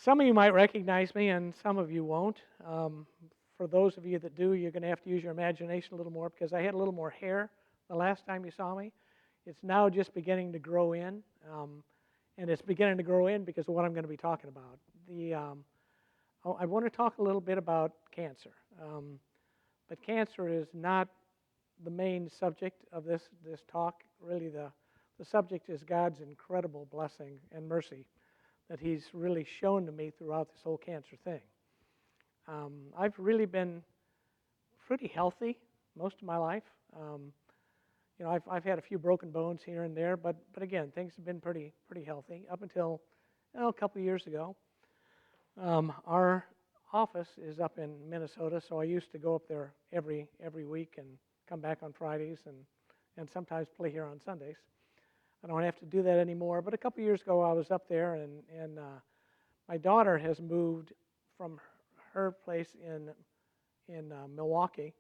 Some of you might recognize me, and some of you won't. For those of you that do, you're going to have to use your imagination a little more because I had a little more hair the last time you saw me. It's now just beginning to grow in, and it's beginning to grow in because of what I'm going to be talking about. I want to talk a little bit about cancer, but cancer is not the main subject of this talk. Really, the subject is God's incredible blessing and mercy that He's really shown to me throughout this whole cancer thing. I've really been pretty healthy most of my life. I've had a few broken bones here and there, but again, things have been pretty healthy up until a couple of years ago. Our office is up in Minnesota, so I used to go up there every week and come back on Fridays and sometimes play here on Sundays. I don't have to do that anymore, but a couple of years ago I was up there, and my daughter has moved from her place in Milwaukee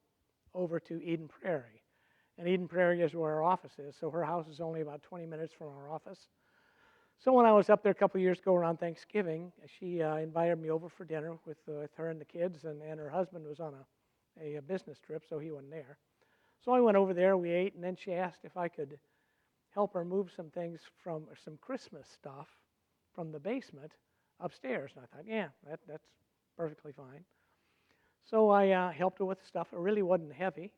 over to Eden Prairie. And Eden Prairie is where our office is, so her house is only about 20 minutes from our office. So when I was up there a couple of years ago around Thanksgiving, she invited me over for dinner with her and the kids, and her husband was on a business trip, so he wasn't there. So I went over there, we ate, and then she asked if I could help her move some things from some Christmas stuff from the basement upstairs. And I thought, yeah, that's perfectly fine. So I helped her with the stuff. It really wasn't heavy.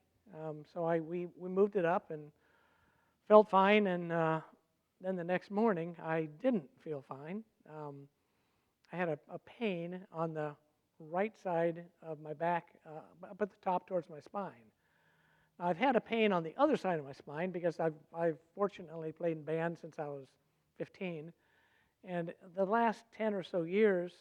So we moved it up and felt fine. And then the next morning, I didn't feel fine. I had a pain on the right side of my back, up at the top towards my spine. I've had a pain on the other side of my spine because I've fortunately played in band since I was 15. And the last 10 or so years,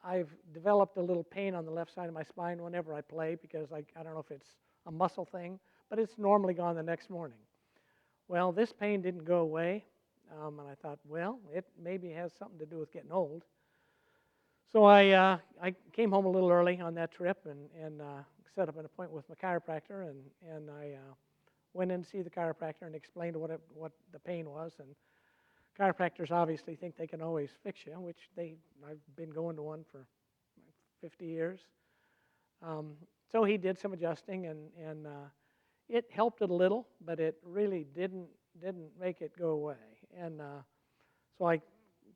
I've developed a little pain on the left side of my spine whenever I play because I don't know if it's a muscle thing, but it's normally gone the next morning. Well, this pain didn't go away, and I thought, well, it maybe has something to do with getting old. So I came home a little early on that trip and set up an appointment with my chiropractor, and I went in to see the chiropractor and explained what the pain was. And chiropractors obviously think they can always fix you, which I've been going to one for 50 years. So he did some adjusting, and it helped it a little, but it really didn't make it go away. And so I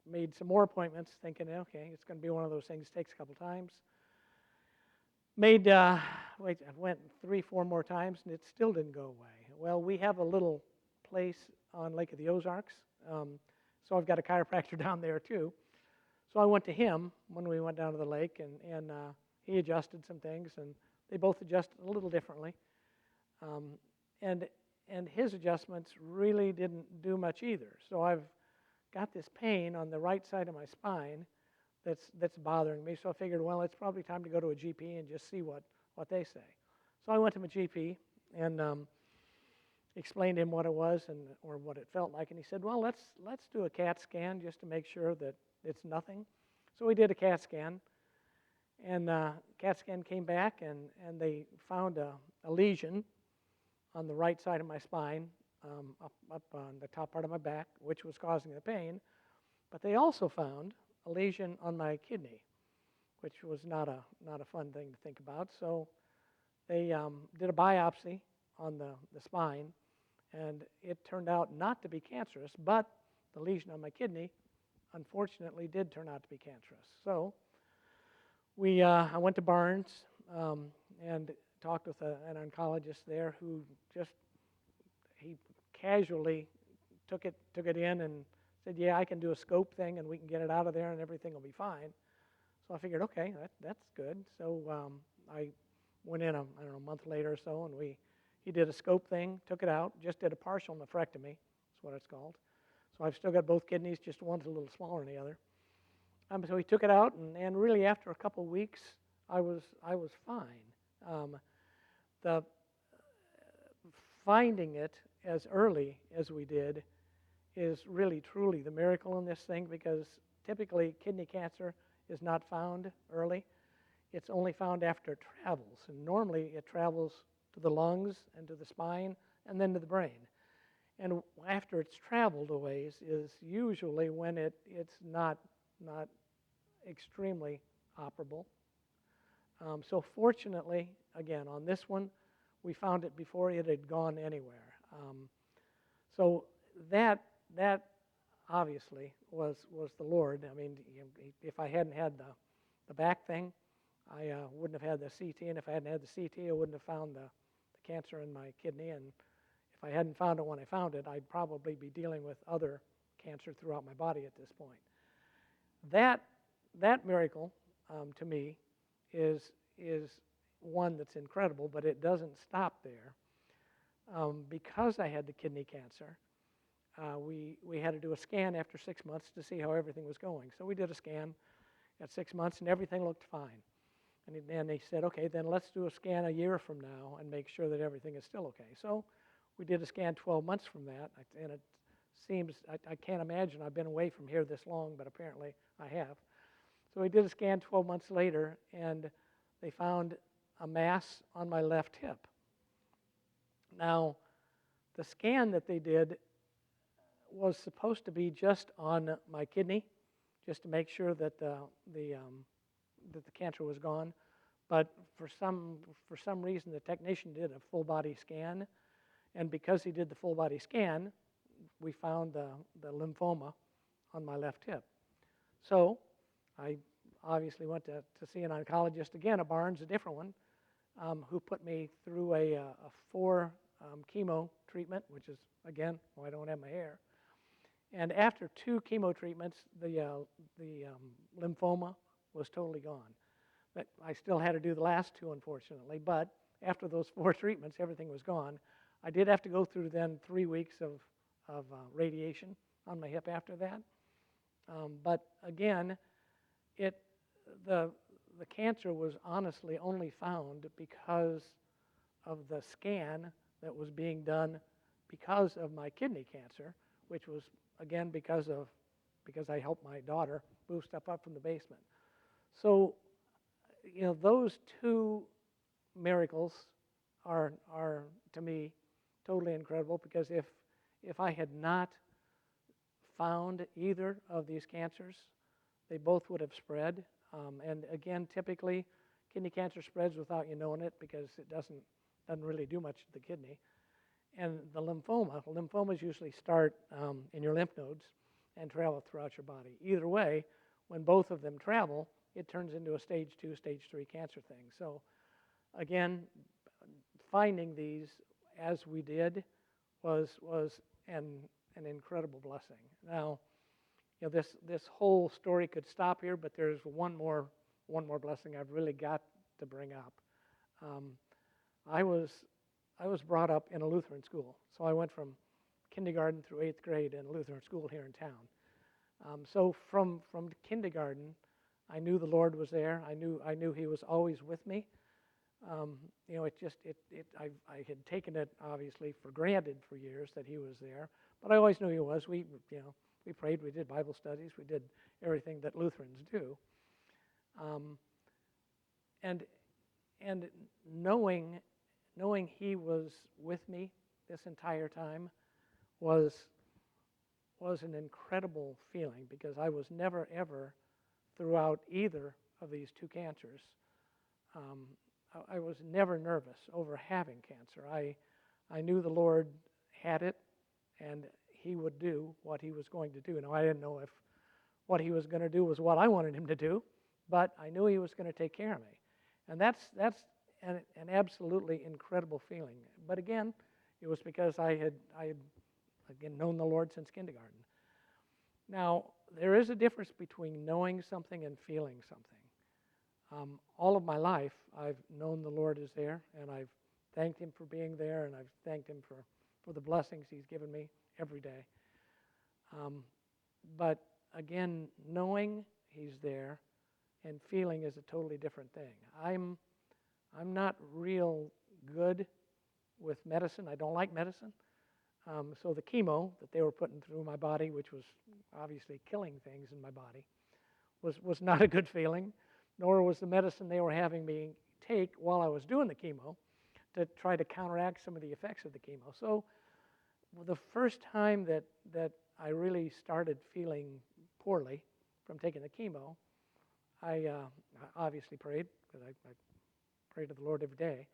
made some more appointments, thinking, okay, it's going to be one of those things. Takes a couple times. I went 3-4 more times, and it still didn't go away. Well, we have a little place on Lake of the Ozarks, so I've got a chiropractor down there too. So I went to him when we went down to the lake, and he adjusted some things, and they both adjusted a little differently. And his adjustments really didn't do much either. So I've got this pain on the right side of my spine that's bothering me. So I figured, well, it's probably time to go to a GP and just see what they say. So I went to my GP and explained to him what it was or what it felt like, and he said, well, let's do a CAT scan just to make sure that it's nothing. So we did a CAT scan, and CAT scan came back, and they found a lesion on the right side of my spine, up on the top part of my back, which was causing the pain. But they also found a lesion on my kidney, which was not a fun thing to think about. So they did a biopsy on the spine, and it turned out not to be cancerous, but the lesion on my kidney, unfortunately, did turn out to be cancerous. So I went to Barnes and talked with an oncologist there who he casually took it in and said, yeah, I can do a scope thing and we can get it out of there and everything will be fine. So I figured, okay, that's good. So I went in, a month later or so, and he did a scope thing, took it out, just did a partial nephrectomy, that's what it's called. So I've still got both kidneys, just one's a little smaller than the other. So he took it out, and really after a couple of weeks, I was fine. The finding it as early as we did is really truly the miracle in this thing, because typically kidney cancer is not found early. It's only found after it travels, and normally it travels to the lungs and to the spine and then to the brain. And after it's traveled a ways is usually when it's not extremely operable. So fortunately, again, on this one, we found it before it had gone anywhere. So that obviously was the Lord. I mean, if I hadn't had the back thing, I wouldn't have had the CT, and if I hadn't had the CT, I wouldn't have found the cancer in my kidney, and if I hadn't found it when I found it, I'd probably be dealing with other cancer throughout my body at this point. That miracle, to me, is one that's incredible, but it doesn't stop there. Because I had the kidney cancer, we had to do a scan after 6 months to see how everything was going. So we did a scan at 6 months, and everything looked fine. And then they said, okay, then let's do a scan a year from now and make sure that everything is still okay. So we did a scan 12 months from that, and it seems, I can't imagine I've been away from here this long, but apparently I have. So we did a scan 12 months later, and they found a mass on my left hip. Now, the scan that they did was supposed to be just on my kidney, just to make sure that the cancer was gone. But for some reason, the technician did a full body scan, and because he did the full body scan, we found the lymphoma on my left hip. So I obviously went to see an oncologist again, a Barnes, a different one, who put me through a 4 chemo treatment, which is, again, why I don't have my hair. And after 2 chemo treatments, the lymphoma was totally gone. But I still had to do the last 2, unfortunately. But after those 4 treatments, everything was gone. I did have to go through then 3 weeks of radiation on my hip after that. But again, the cancer was honestly only found because of the scan that was being done because of my kidney cancer, which was again because I helped my daughter move stuff up from the basement. So, those 2 miracles are to me totally incredible, because if I had not found either of these cancers, they both would have spread. And again, typically, kidney cancer spreads without you knowing it, because it doesn't really do much to the kidney. And the lymphomas usually start in your lymph nodes and travel throughout your body. Either way, when both of them travel, it turns into a stage 2, stage 3 cancer thing. So again, finding these as we did was an incredible blessing. Now, this whole story could stop here, but there's one more blessing I've really got to bring up. I was brought up in a Lutheran school, so I went from kindergarten through 8th grade in a Lutheran school here in town. So from kindergarten, I knew the Lord was there. I knew He was always with me. I had taken it obviously for granted for years that He was there, but I always knew He was. We prayed, we did Bible studies, we did everything that Lutherans do, and knowing He was with me this entire time was an incredible feeling, because I was never ever, throughout either of these 2 cancers, I was never nervous over having cancer. I knew the Lord had it, and He would do what He was going to do. Now, I didn't know if what He was going to do was what I wanted Him to do, but I knew He was going to take care of me. And that's an absolutely incredible feeling. But again, it was because I had again known the Lord since kindergarten. Now, there is a difference between knowing something and feeling something. All of my life, I've known the Lord is there, and I've thanked Him for being there, and I've thanked Him for the blessings He's given me every day. But again, knowing He's there and feeling is a totally different thing. I'm not real good with medicine. I don't like medicine. So the chemo that they were putting through my body, which was obviously killing things in my body, was not a good feeling, nor was the medicine they were having me take while I was doing the chemo to try to counteract some of the effects of the chemo. So the first time that I really started feeling poorly from taking the chemo, I obviously prayed, because I pray to the Lord every day.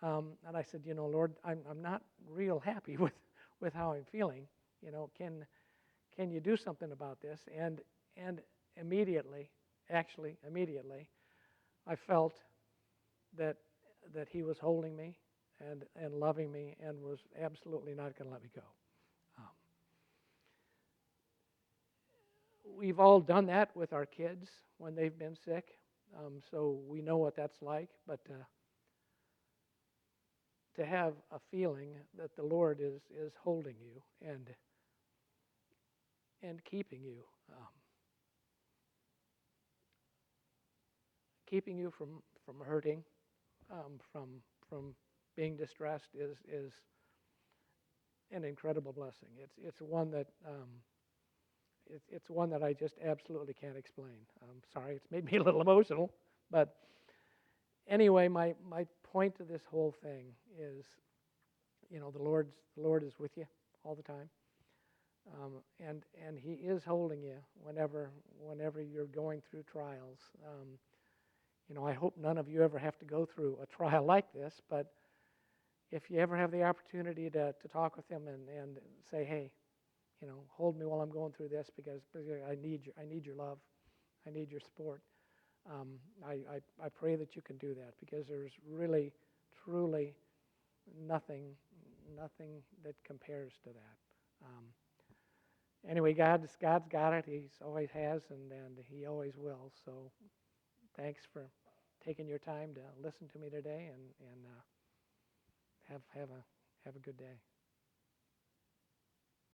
And I said, Lord, I'm not real happy with how I'm feeling. Can you do something about this? And immediately, I felt that He was holding me and loving me and was absolutely not going to let me go. Um, we've all done that with our kids when they've been sick, so we know what that's like. But to have a feeling that the Lord is holding you and keeping you from hurting, from being distressed is an incredible blessing. It's one that it's one that I just absolutely can't explain. I'm sorry, it's made me a little emotional, but anyway, my point to this whole thing is, the Lord is with you all the time, and He is holding you whenever you're going through trials. I hope none of you ever have to go through a trial like this, but if you ever have the opportunity to talk with Him and say, hey, hold me while I'm going through this, because I need your love, I need your support. I pray that you can do that, because there's really, truly nothing that compares to that. Anyway, God's got it. He's always has, and He always will. So thanks for taking your time to listen to me today, and have a good day.